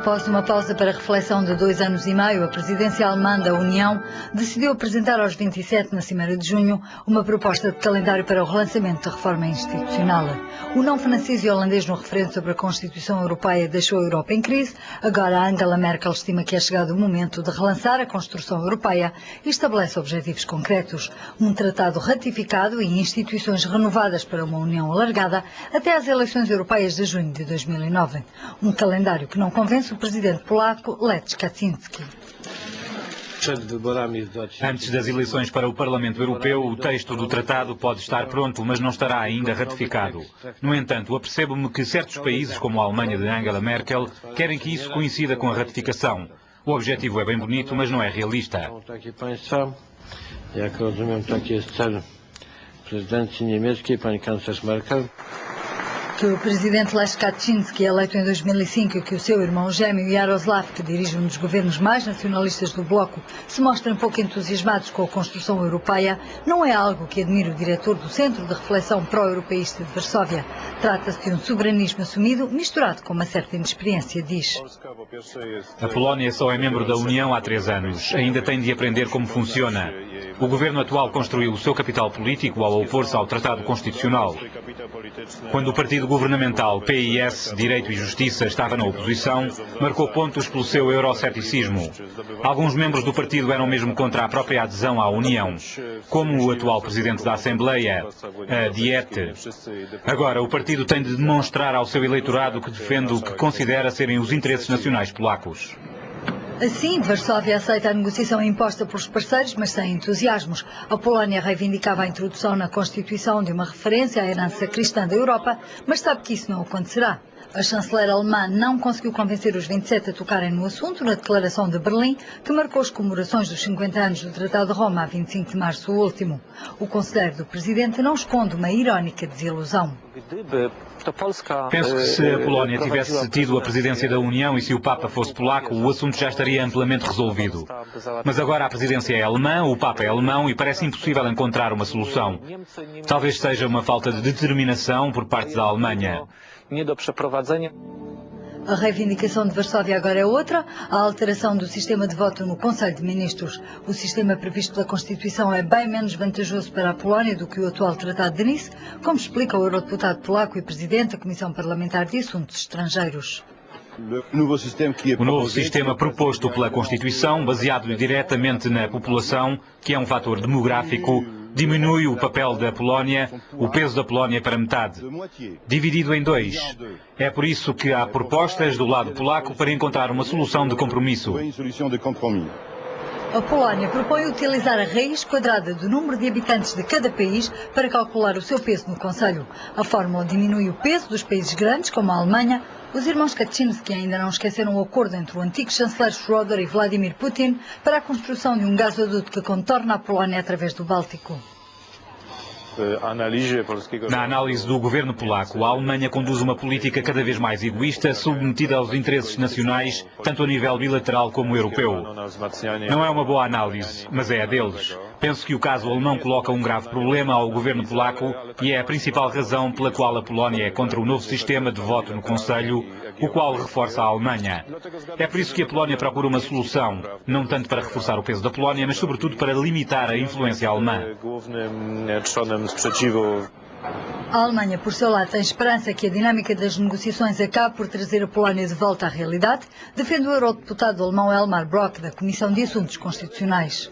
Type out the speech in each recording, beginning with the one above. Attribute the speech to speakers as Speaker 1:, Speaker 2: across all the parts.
Speaker 1: Após uma pausa para reflexão de 2 anos e meio, a presidência alemã da União decidiu apresentar aos 27, na Cimeira de junho, uma proposta de calendário para o relançamento da reforma institucional. O não francês e holandês no referendo sobre a Constituição Europeia deixou a Europa em crise. Agora Angela Merkel estima que é chegado o momento de relançar a construção europeia e estabelece objetivos concretos. Um tratado ratificado e instituições renovadas para uma União alargada até às eleições europeias de junho de 2009. Um calendário que não convence o presidente polaco Lech Kaczynski.
Speaker 2: Antes das eleições para o Parlamento Europeu, o texto do tratado pode estar pronto, mas não estará ainda ratificado. No entanto, apercebo-me que certos países, como a Alemanha de Angela Merkel, querem que isso coincida com a ratificação. O objetivo é bem bonito, mas não é realista.
Speaker 1: Que o presidente Lech Kaczynski, eleito em 2005, e que o seu irmão gêmeo Jaroslav, que dirige um dos governos mais nacionalistas do bloco, se mostrem pouco entusiasmados com a construção europeia, não é algo que admire o diretor do Centro de Reflexão Pró-Europeísta de Varsóvia. Trata-se de um soberanismo assumido, misturado com uma certa inexperiência, diz.
Speaker 2: A Polónia só é membro da União há 3 anos. Ainda tem de aprender como funciona. O governo atual construiu o seu capital político ao opor-se ao Tratado Constitucional. Quando o partido governamental PIS, Direito e Justiça, estava na oposição, marcou pontos pelo seu euroceticismo. Alguns membros do partido eram mesmo contra a própria adesão à União, como o atual presidente da Assembleia, a Diete. Agora, o partido tem de demonstrar ao seu eleitorado que defende o que considera serem os interesses nacionais polacos.
Speaker 1: Assim, Varsóvia aceita a negociação imposta pelos parceiros, mas sem entusiasmos. A Polónia reivindicava a introdução na Constituição de uma referência à herança cristã da Europa, mas sabe que isso não acontecerá. A chanceler alemã não conseguiu convencer os 27 a tocarem no assunto na Declaração de Berlim, que marcou as comemorações dos 50 anos do Tratado de Roma, a 25 de março último. O conselheiro do presidente não esconde uma irónica desilusão.
Speaker 2: Penso que se a Polónia tivesse tido a presidência da União e se o Papa fosse polaco, o assunto já estaria amplamente resolvido. Mas agora a presidência é alemã, o Papa é alemão e parece impossível encontrar uma solução. Talvez seja uma falta de determinação por parte da Alemanha.
Speaker 1: A reivindicação de Varsóvia agora é outra, a alteração do sistema de voto no Conselho de Ministros. O sistema previsto pela Constituição é bem menos vantajoso para a Polónia do que o atual Tratado de Nice, como explica o eurodeputado polaco e presidente da Comissão Parlamentar de Assuntos Estrangeiros.
Speaker 2: O novo sistema proposto pela Constituição, baseado diretamente na população, que é um fator demográfico, diminui o papel da Polónia, o peso da Polónia para metade, dividido em 2. É por isso que há propostas do lado polaco para encontrar uma solução de compromisso.
Speaker 1: A Polónia propõe utilizar a raiz quadrada do número de habitantes de cada país para calcular o seu peso no Conselho. A fórmula diminui o peso dos países grandes, como a Alemanha. Os irmãos Kaczynski ainda não esqueceram o acordo entre o antigo chanceler Schroeder e Vladimir Putin para a construção de um gasoduto que contorna a Polónia através do Báltico.
Speaker 2: Na análise do governo polaco, a Alemanha conduz uma política cada vez mais egoísta, submetida aos interesses nacionais, tanto a nível bilateral como europeu. Não é uma boa análise, mas é a deles. Penso que o caso alemão coloca um grave problema ao governo polaco e é a principal razão pela qual a Polónia é contra o novo sistema de voto no Conselho, o qual reforça a Alemanha. É por isso que a Polónia procura uma solução, não tanto para reforçar o peso da Polónia, mas sobretudo para limitar a influência alemã.
Speaker 1: A Alemanha, por seu lado, tem esperança que a dinâmica das negociações acabe por trazer a Polónia de volta à realidade, defende o eurodeputado alemão Elmar Brok, da Comissão de Assuntos Constitucionais.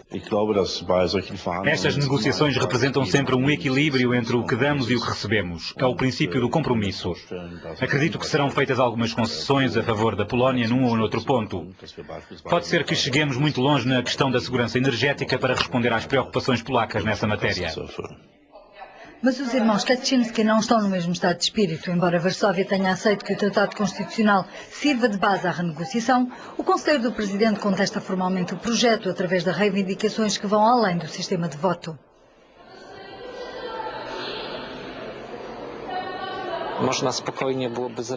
Speaker 2: Estas negociações representam sempre um equilíbrio entre o que damos e o que recebemos. É o princípio do compromisso. Acredito que serão feitas algumas concessões a favor da Polónia num ou noutro ponto. Pode ser que cheguemos muito longe na questão da segurança energética para responder às preocupações polacas nessa matéria.
Speaker 1: Mas os irmãos Kaczynski não estão no mesmo estado de espírito. Embora Varsóvia tenha aceito que o Tratado Constitucional sirva de base à renegociação, o conselheiro do presidente contesta formalmente o projeto através de reivindicações que vão além do sistema de voto.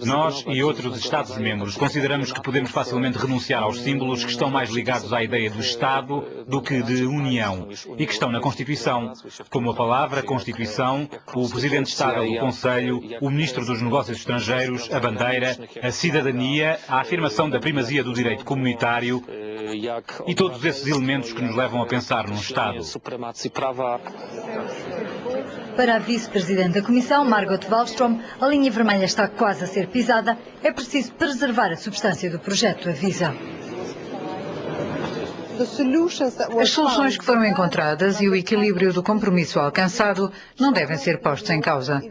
Speaker 2: Nós e outros Estados-membros consideramos que podemos facilmente renunciar aos símbolos que estão mais ligados à ideia do Estado do que de União e que estão na Constituição, como a palavra Constituição, o Presidente de Estado do Conselho, o Ministro dos Negócios Estrangeiros, a bandeira, a cidadania, a afirmação da primazia do direito comunitário e todos esses elementos que nos levam a pensar num Estado.
Speaker 1: Para a vice-presidente da Comissão, Margot Wallström, a linha vermelha está quase a ser pisada. É preciso preservar a substância do projeto, avisa.
Speaker 3: As soluções que foram encontradas e o equilíbrio do compromisso alcançado não devem ser postos em causa.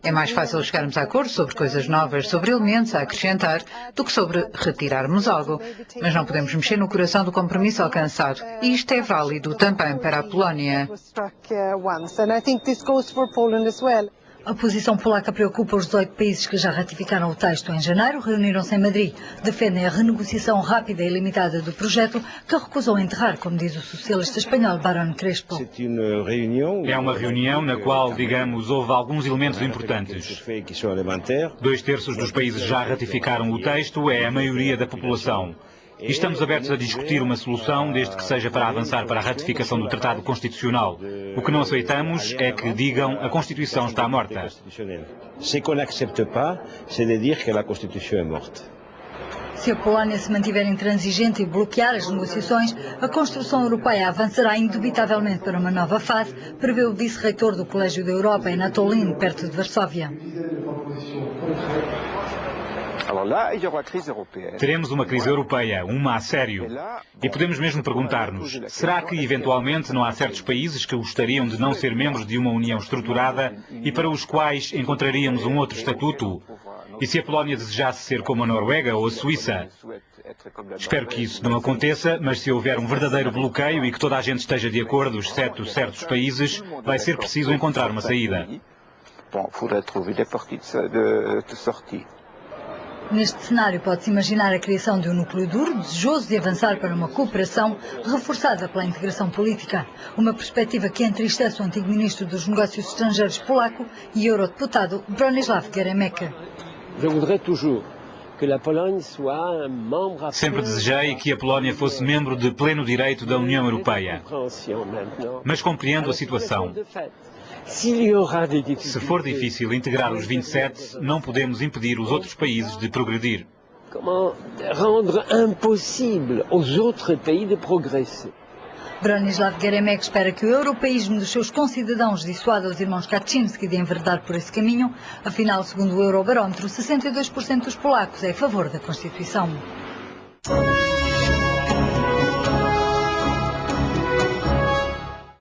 Speaker 3: É mais fácil chegarmos a acordo sobre coisas novas, sobre elementos a acrescentar, do que sobre retirarmos algo. Mas não podemos mexer no coração do compromisso alcançado. E isto é válido também para a Polónia.
Speaker 1: A posição polaca preocupa os 18 países que já ratificaram o texto em janeiro, reuniram-se em Madrid. Defendem a renegociação rápida e limitada do projeto, que recusam enterrar, como diz o socialista espanhol Barón Crespo.
Speaker 2: É uma reunião na qual, digamos, houve alguns elementos importantes. 2/3 dos países já ratificaram o texto, é a maioria da população. E estamos abertos a discutir uma solução, desde que seja para avançar para a ratificação do Tratado Constitucional. O que não aceitamos é que digam a Constituição está morta.
Speaker 1: Se a Polónia se mantiver intransigente e bloquear as negociações, a construção europeia avançará indubitavelmente para uma nova fase, prevê o vice-reitor do Colégio da Europa, em Natolin, perto de Varsóvia.
Speaker 2: Teremos uma crise europeia, uma a sério. E podemos mesmo perguntar-nos, será que eventualmente não há certos países que gostariam de não ser membros de uma União estruturada e para os quais encontraríamos um outro estatuto? E se a Polónia desejasse ser como a Noruega ou a Suíça? Espero que isso não aconteça, mas se houver um verdadeiro bloqueio e que toda a gente esteja de acordo, exceto certos países, vai ser preciso encontrar uma saída.
Speaker 1: Neste cenário pode-se imaginar a criação de um núcleo duro, desejoso de avançar para uma cooperação reforçada pela integração política. Uma perspectiva que entristece o antigo ministro dos Negócios Estrangeiros polaco e eurodeputado Bronislaw Geremek.
Speaker 2: Sempre desejei que a Polónia fosse membro de pleno direito da União Europeia. Mas compreendo a situação. Se for difícil integrar os 27, não podemos impedir os outros países de progredir.
Speaker 1: Bronislaw Geremek espera que o europeísmo dos seus concidadãos dissuada os irmãos Kaczynski de enverdar por esse caminho. Afinal, segundo o Eurobarómetro, 62% dos polacos é a favor da Constituição.